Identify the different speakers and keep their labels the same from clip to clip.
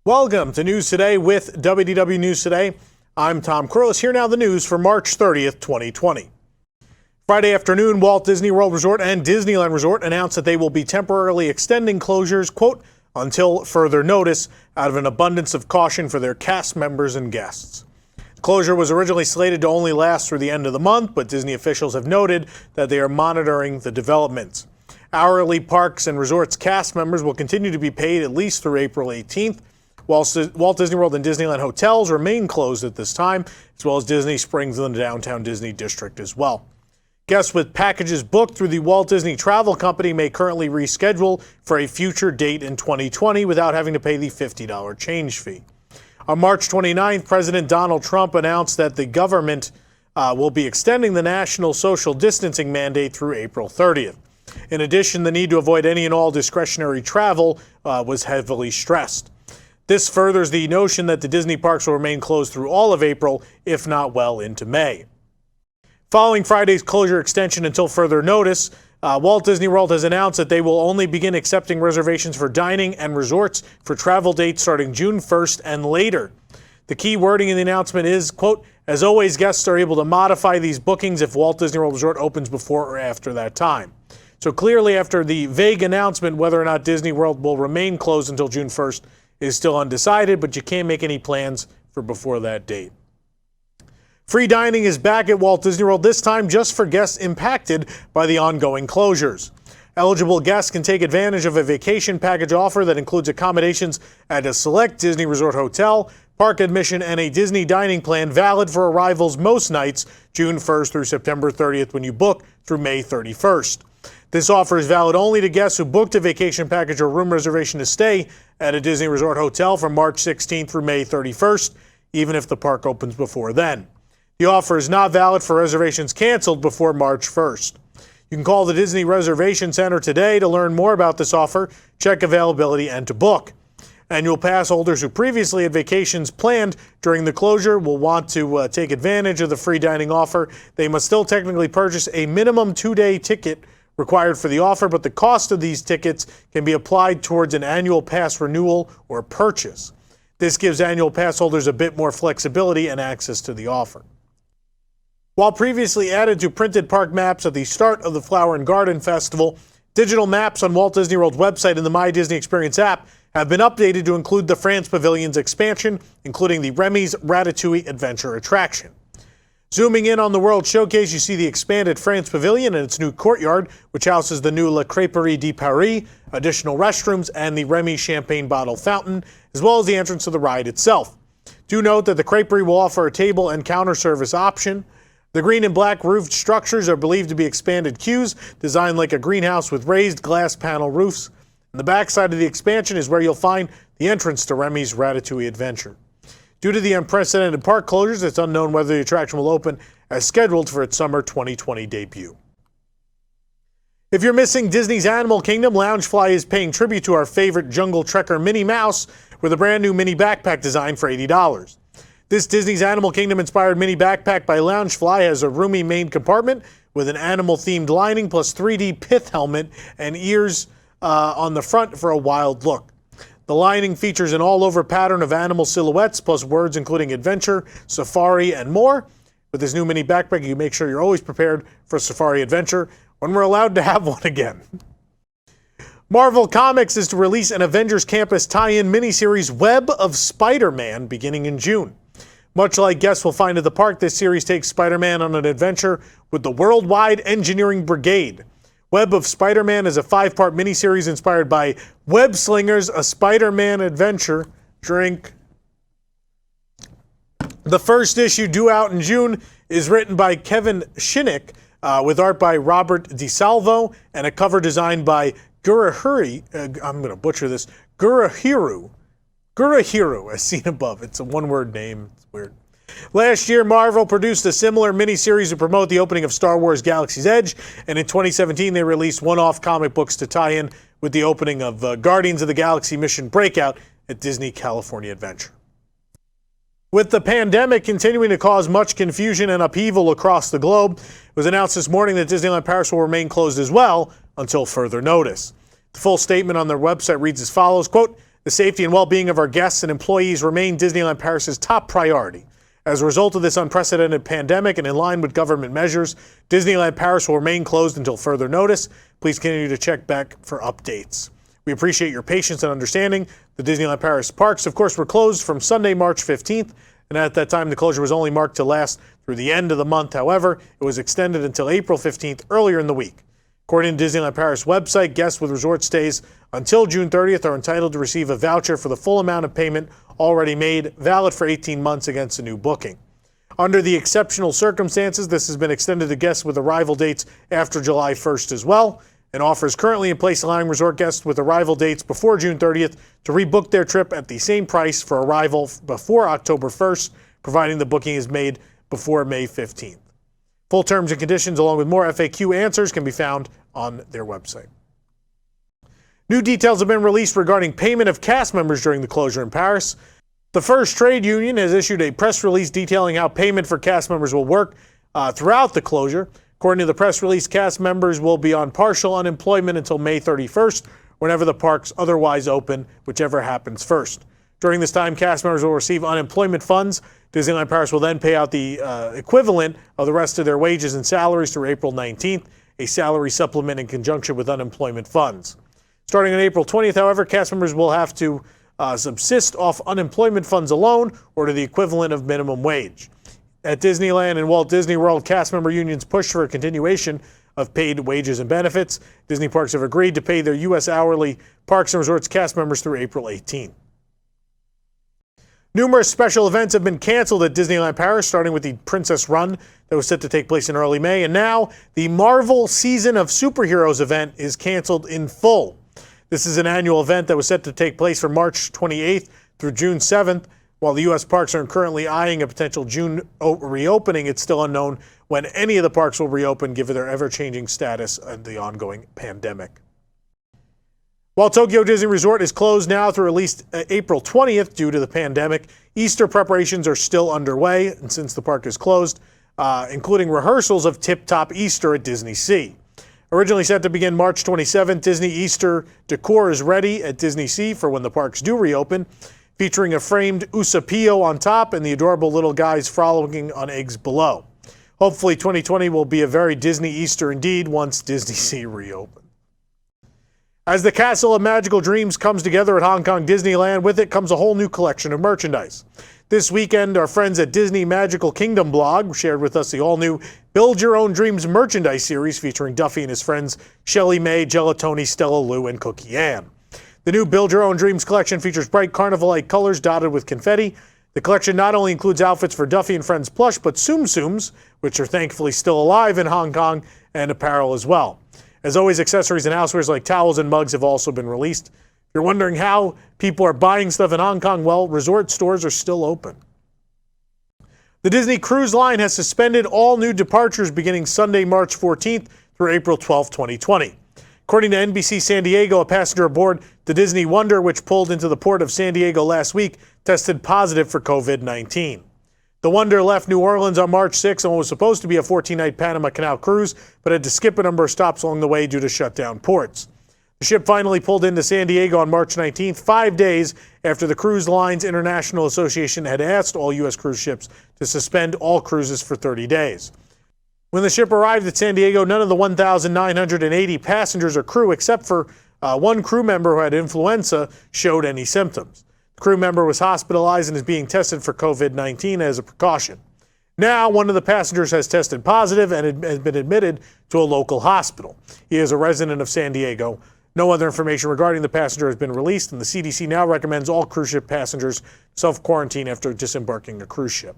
Speaker 1: Welcome to News Today with WDW News Today. I'm Tom Corliss. Here now the news for March 30th, 2020. Friday afternoon, Walt Disney World Resort and Disneyland Resort announced that they will be temporarily extending closures, quote, until further notice, out of an abundance of caution for their cast members and guests. The closure was originally slated to only last through the end of the month, but Disney officials have noted that they are monitoring the developments. Hourly parks and resorts cast members will continue to be paid at least through April 18th. Walt Disney World and Disneyland hotels remain closed at this time, as well as Disney Springs and the Downtown Disney District as well. Guests with packages booked through the Walt Disney Travel Company may currently reschedule for a future date in 2020 without having to pay the $50 change fee. On March 29th, President Donald Trump announced that the government will be extending the national social distancing mandate through April 30th. In addition, the need to avoid any and all discretionary travel was heavily stressed. This furthers the notion that the Disney parks will remain closed through all of April, if not well into May. Following Friday's closure extension until further notice, Walt Disney World has announced that they will only begin accepting reservations for dining and resorts for travel dates starting June 1st and later. The key wording in the announcement is, quote, as always, guests are able to modify these bookings if Walt Disney World Resort opens before or after that time. So clearly, after the vague announcement whether or not Disney World will remain closed until June 1st is still undecided, but you can't make any plans for before that date. Free dining is back at Walt Disney World, this time just for guests impacted by the ongoing closures. Eligible guests can take advantage of a vacation package offer that includes accommodations at a select Disney Resort hotel, park admission, and a Disney dining plan valid for arrivals most nights, June 1st through September 30th when you book through May 31st. This offer is valid only to guests who booked a vacation package or room reservation to stay at a Disney Resort hotel from March 16th through May 31st, even if the park opens before then. The offer is not valid for reservations canceled before March 1st. You can call the Disney Reservation Center today to learn more about this offer, check availability, and to book. Annual pass holders who previously had vacations planned during the closure will want to take advantage of the free dining offer. They must still technically purchase a minimum 2-day ticket required for the offer, but the cost of these tickets can be applied towards an annual pass renewal or purchase. This gives annual pass holders a bit more flexibility and access to the offer. While previously added to printed park maps at the start of the Flower and Garden Festival, digital maps on Walt Disney World's website and the My Disney Experience app have been updated to include the France Pavilion's expansion, including the Remy's Ratatouille Adventure attraction. Zooming in on the World Showcase, you see the expanded France Pavilion and its new courtyard, which houses the new La Crêperie de Paris, additional restrooms, and the Remy Champagne Bottle Fountain, as well as the entrance to the ride itself. Do note that the Crêperie will offer a table and counter service option. The green and black roofed structures are believed to be expanded queues, designed like a greenhouse with raised glass panel roofs. And the backside of the expansion is where you'll find the entrance to Remy's Ratatouille Adventure. Due to the unprecedented park closures, it's unknown whether the attraction will open as scheduled for its summer 2020 debut. If you're missing Disney's Animal Kingdom, Loungefly is paying tribute to our favorite jungle trekker Minnie Mouse with a brand new mini backpack design for $80. This Disney's Animal Kingdom-inspired mini backpack by Loungefly has a roomy main compartment with an animal-themed lining plus 3D pith helmet and ears on the front for a wild look. The lining features an all-over pattern of animal silhouettes plus words including adventure, safari, and more. With this new mini backpack, you make sure you're always prepared for a safari adventure when we're allowed to have one again. Marvel Comics is to release an Avengers Campus tie-in miniseries Web of Spider-Man beginning in June. Much like guests will find at the park, this series takes Spider-Man on an adventure with the Worldwide Engineering Brigade. Web of Spider-Man is a 5-part miniseries inspired by Web Slingers, a Spider-Man adventure. Drink. The first issue, due out in June, is written by Kevin Shinnick, with art by Robert DiSalvo and a cover designed by Gurahiru, I'm going to butcher this, Gurahiru, as seen above. It's a one-word name. It's weird. Last year, Marvel produced a similar miniseries to promote the opening of Star Wars Galaxy's Edge, and in 2017 they released one-off comic books to tie in with the opening of Guardians of the Galaxy Mission Breakout at Disney California Adventure. With the pandemic continuing to cause much confusion and upheaval across the globe, it was announced this morning that Disneyland Paris will remain closed as well until further notice. The full statement on their website reads as follows, quote, The safety and well-being of our guests and employees remain Disneyland Paris's top priority. As a result of this unprecedented pandemic and in line with government measures, Disneyland Paris will remain closed until further notice. Please continue to check back for updates. We appreciate your patience and understanding. The Disneyland Paris parks, of course, were closed from Sunday, March 15th, and at that time the closure was only marked to last through the end of the month. However, it was extended until April 15th earlier in the week. According to Disneyland Paris website, guests with resort stays until June 30th are entitled to receive a voucher for the full amount of payment already made, valid for 18 months against a new booking. Under the exceptional circumstances, this has been extended to guests with arrival dates after July 1st as well. An offer is currently in place allowing resort guests with arrival dates before June 30th to rebook their trip at the same price for arrival before October 1st, providing the booking is made before May 15th. Full terms and conditions, along with more FAQ answers, can be found on their website. New details have been released regarding payment of cast members during the closure in Paris. The First Trade Union has issued a press release detailing how payment for cast members will work throughout the closure. According to the press release, cast members will be on partial unemployment until May 31st, whenever the parks otherwise open, whichever happens first. During this time, cast members will receive unemployment funds. Disneyland Paris will then pay out the equivalent of the rest of their wages and salaries through April 19th, a salary supplement in conjunction with unemployment funds. Starting on April 20th, however, cast members will have to subsist off unemployment funds alone or to the equivalent of minimum wage. At Disneyland and Walt Disney World, cast member unions push for a continuation of paid wages and benefits. Disney parks have agreed to pay their U.S. hourly Parks and Resorts cast members through April 18th. Numerous special events have been canceled at Disneyland Paris, starting with the Princess Run that was set to take place in early May. And now the Marvel Season of Superheroes event is canceled in full. This is an annual event that was set to take place from March 28th through June 7th. While the U.S. parks are currently eyeing a potential June reopening, it's still unknown when any of the parks will reopen given their ever-changing status and the ongoing pandemic. While Tokyo Disney Resort is closed now through at least April 20th due to the pandemic, Easter preparations are still underway, and since the park is closed, including rehearsals of Tip Top Easter at Disney Sea. Originally set to begin March 27th, Disney Easter Decor is ready at Disney Sea for when the parks do reopen, featuring a framed Usapio on top and the adorable little guys frolicking on eggs below. Hopefully 2020 will be a very Disney Easter indeed once Disney Sea reopens. As the Castle of Magical Dreams comes together at Hong Kong Disneyland, with it comes a whole new collection of merchandise. This weekend, our friends at Disney Magical Kingdom blog shared with us the all-new Build Your Own Dreams merchandise series featuring Duffy and his friends Shelly Mae, Gelatoni, Stella Lou, and Cookie Ann. The new Build Your Own Dreams collection features bright carnival-like colors dotted with confetti. The collection not only includes outfits for Duffy and Friends plush, but Tsum Tsums, which are thankfully still alive in Hong Kong, and apparel as well. As always, accessories and housewares like towels and mugs have also been released. If you're wondering how people are buying stuff in Hong Kong, well, resort stores are still open. The Disney Cruise Line has suspended all new departures beginning Sunday, March 14th through April 12, 2020. According to NBC San Diego, a passenger aboard the Disney Wonder, which pulled into the port of San Diego last week, tested positive for COVID-19. The Wonder left New Orleans on March 6 and was supposed to be a 14-night Panama Canal cruise, but had to skip a number of stops along the way due to shutdown ports. The ship finally pulled into San Diego on March 19th, 5 days after the Cruise Lines International Association had asked all U.S. cruise ships to suspend all cruises for 30 days. When the ship arrived at San Diego, none of the 1,980 passengers or crew, except for one crew member who had influenza, showed any symptoms. The crew member was hospitalized and is being tested for COVID-19 as a precaution. Now, one of the passengers has tested positive and has been admitted to a local hospital. He is a resident of San Diego. No other information regarding the passenger has been released, and the CDC now recommends all cruise ship passengers self-quarantine after disembarking a cruise ship.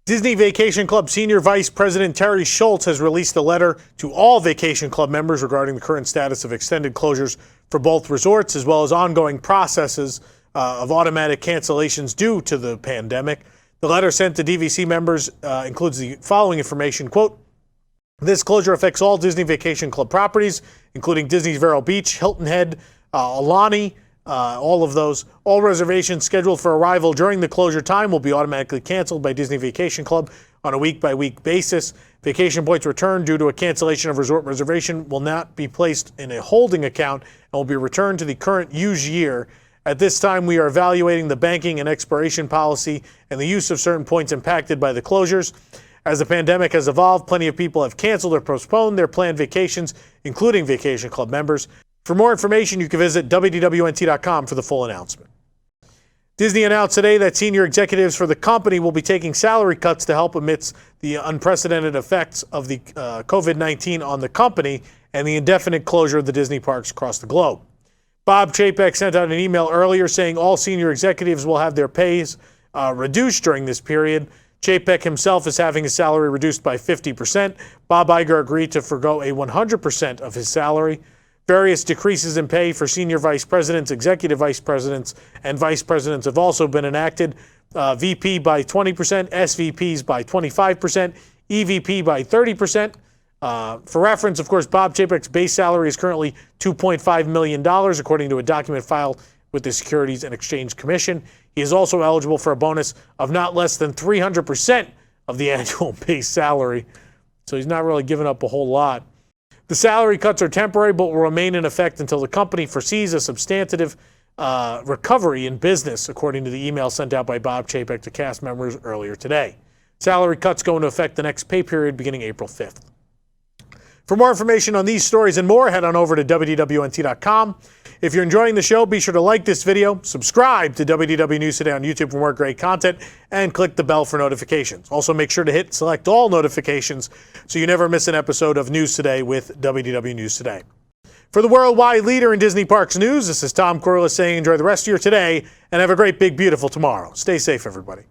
Speaker 1: Disney Vacation Club Senior Vice President Terry Schultz has released a letter to all Vacation Club members regarding the current status of extended closures for both resorts, as well as ongoing processes of automatic cancellations due to the pandemic. The letter sent to DVC members includes the following information, quote, "This closure affects all Disney Vacation Club properties, including Disney's Vero Beach, Hilton Head, Aulani, all of those. All reservations scheduled for arrival during the closure time will be automatically canceled by Disney Vacation Club on a week-by-week basis. Vacation points returned due to a cancellation of resort reservation will not be placed in a holding account and will be returned to the current use year At this time, we are evaluating the banking and expiration policy and the use of certain points impacted by the closures. As the pandemic has evolved, plenty of people have canceled or postponed their planned vacations, including Vacation Club members. For more information, you can visit WDWNT.com for the full announcement. Disney announced today that senior executives for the company will be taking salary cuts to help amidst the unprecedented effects of the COVID-19 on the company and the indefinite closure of the Disney parks across the globe. Bob Chapek sent out an email earlier saying all senior executives will have their pays reduced during this period. Chapek himself is having his salary reduced by 50%. Bob Iger agreed to forgo a 100% of his salary. Various decreases in pay for senior vice presidents, executive vice presidents, and vice presidents have also been enacted. VP by 20%, SVPs by 25%, EVP by 30%. For reference, of course, Bob Chapek's base salary is currently $2.5 million, according to a document filed with the Securities and Exchange Commission. He is also eligible for a bonus of not less than 300% of the annual base salary. So he's not really giving up a whole lot. The salary cuts are temporary, but will remain in effect until the company foresees a substantive recovery in business, according to the email sent out by Bob Chapek to cast members earlier today. Salary cuts go into effect the next pay period beginning April 5th. For more information on these stories and more, head on over to WDWNT.com. If you're enjoying the show, be sure to like this video, subscribe to WDW News Today on YouTube for more great content, and click the bell for notifications. Also, make sure to hit select all notifications so you never miss an episode of News Today with WDW News Today. For the worldwide leader in Disney Parks news, this is Tom Corliss saying enjoy the rest of your today and have a great, big, beautiful tomorrow. Stay safe, everybody.